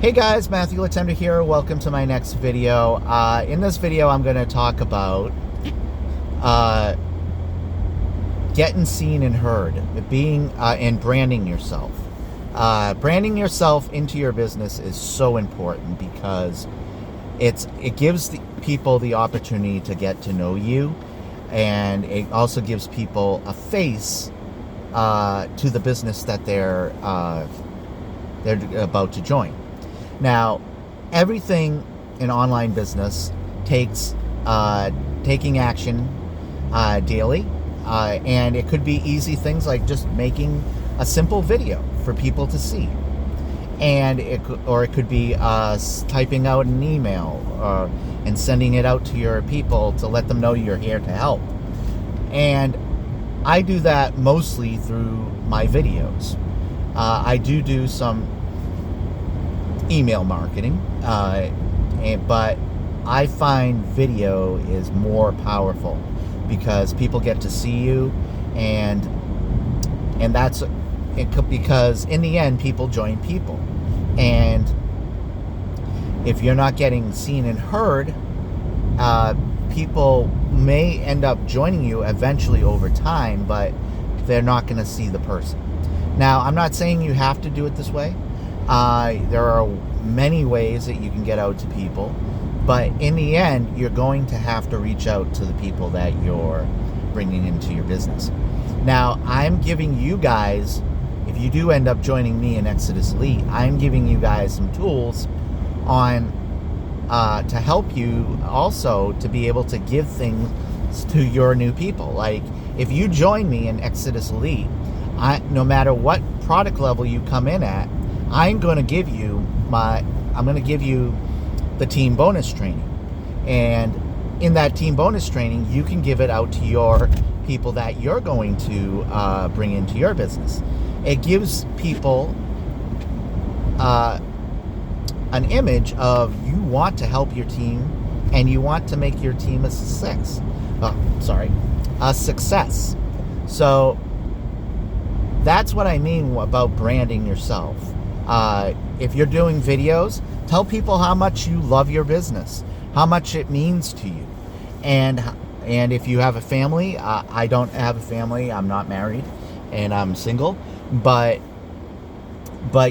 Hey guys, Matthew Letendre here. Welcome to my next video. In this video, I'm going to talk about getting seen and heard, being and branding yourself. Branding yourself into your business is so important because it gives the people the opportunity to get to know you, and it also gives people a face to the business that they're about to join. Now, everything in online business takes taking action daily, and it could be easy things like just making a simple video for people to see, and it could be typing out an email and sending it out to your people to let them know you're here to help. And I do that mostly through my videos. I do some email marketing, but I find video is more powerful because people get to see you, and that's it. Because in the end, people join people, and if you're not getting seen and heard, people may end up joining you eventually over time, but they're not going to see the person. Now, I'm not saying you have to do it this way. There are many ways that you can get out to people, but in the end, you're going to have to reach out to the people that you're bringing into your business. Now, I'm giving you guys, if you do end up joining me in Exitus Elite, I'm giving you guys some tools on to help you also to be able to give things to your new people. Like, if you join me in Exitus Elite, no matter what product level you come in at, I'm going to give you the team bonus training. And in that team bonus training, you can give it out to your people that you're going to bring into your business. It gives people an image of you want to help your team and you want to make your team a success. So that's what I mean about branding yourself. If you're doing videos, tell people how much you love your business, how much it means to you. And if you have a family, I don't have a family, I'm not married, and I'm single, but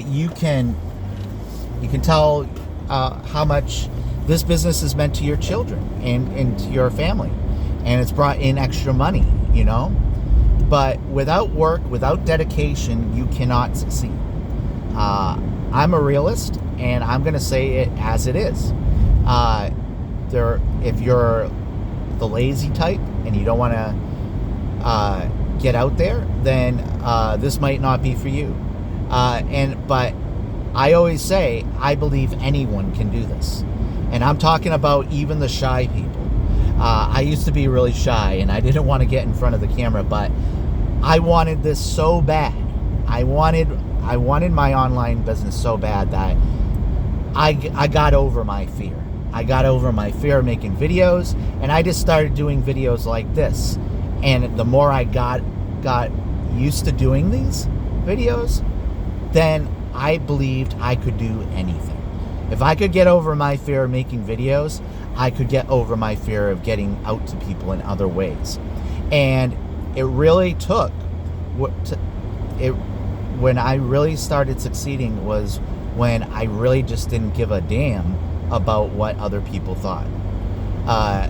you can tell how much this business is meant to your children and to your family, and it's brought in extra money, But without work, without dedication, you cannot succeed. I'm a realist, and I'm going to say it as it is. If you're the lazy type and you don't want to get out there, then this might not be for you. But I always say I believe anyone can do this, and I'm talking about even the shy people. I used to be really shy, and I didn't want to get in front of the camera, but I wanted this so bad. I wanted my online business so bad that I got over my fear. I got over my fear of making videos, and I just started doing videos like this. And the more I got used to doing these videos, then I believed I could do anything. If I could get over my fear of making videos, I could get over my fear of getting out to people in other ways. And it really took when I really started succeeding was when I really just didn't give a damn about what other people thought.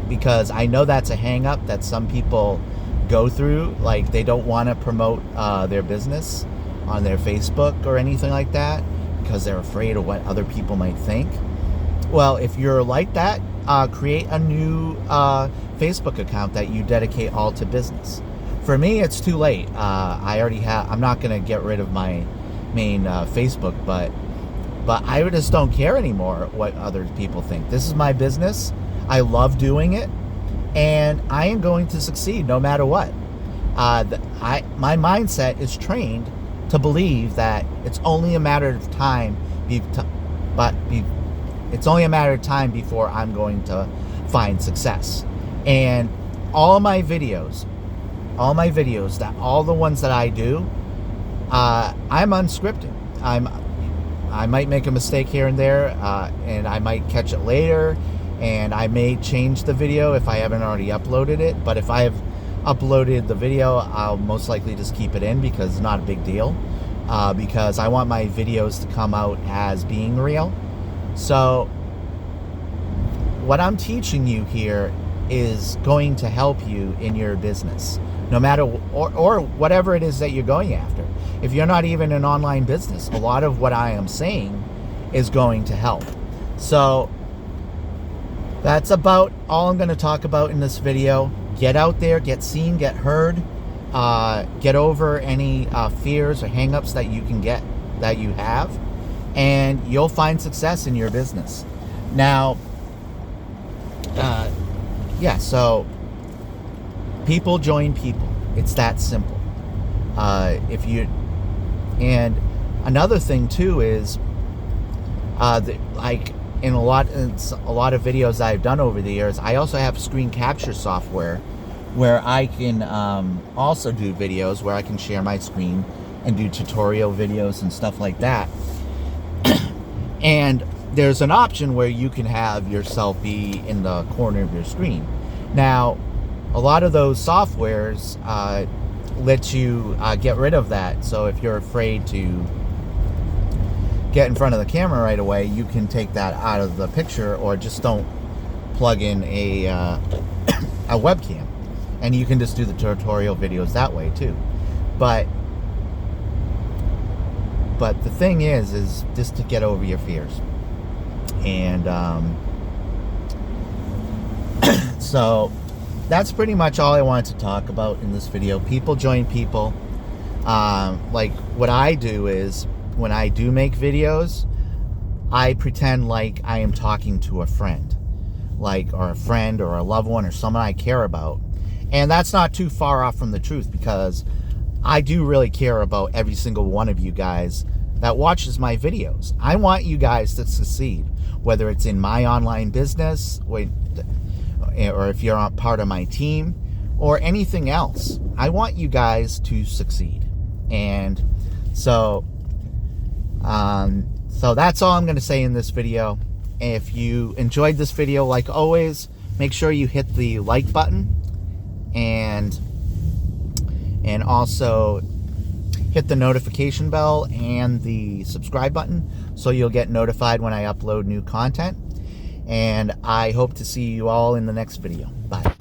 Because I know that's a hang up that some people go through. Like, they don't want to promote their business on their Facebook or anything like that because they're afraid of what other people might think. Well, if you're like that, create a new Facebook account that you dedicate all to business. For me, it's too late. I'm not going to get rid of my main Facebook, but I just don't care anymore what other people think. This is my business. I love doing it, and I am going to succeed no matter what. My mindset is trained to believe that it's only a matter of time, it's only a matter of time before I'm going to find success. And all my videos, all the ones that I do, I'm unscripted. I might make a mistake here and there, and I might catch it later, and I may change the video if I haven't already uploaded it. But if I have uploaded the video, I'll most likely just keep it in because it's not a big deal, because I want my videos to come out as being real. So what I'm teaching you here is going to help you in your business, no matter, or whatever it is that you're going after. If you're not even an online business, a lot of what I am saying is going to help. So that's about all I'm going to talk about in this video. Get out there, get seen, get heard, get over any fears or hangups that you have, and you'll find success in your business. Now, yeah, so people join people. It's that simple. And another thing too is, like in a lot of videos I've done over the years, I also have screen capture software where I can also do videos where I can share my screen and do tutorial videos and stuff like that. And there's an option where you can have yourself be in the corner of your screen. Now, a lot of those softwares let you get rid of that. So if you're afraid to get in front of the camera right away, you can take that out of the picture, or just don't plug in a webcam, and you can just do the tutorial videos that way too. But the thing is just to get over your fears. And so that's pretty much all I wanted to talk about in this video. People join people. Like what I do is, when I do make videos, I pretend like I am talking to a friend, or a friend or a loved one or someone I care about. And that's not too far off from the truth, because I do really care about every single one of you guys that watches my videos. I want you guys to succeed, whether it's in my online business, or if you're on part of my team, or anything else. I want you guys to succeed. And so that's all I'm going to say in this video. If you enjoyed this video, like always, make sure you hit the like button, and also hit the notification bell and the subscribe button so you'll get notified when I upload new content. And I hope to see you all in the next video. Bye.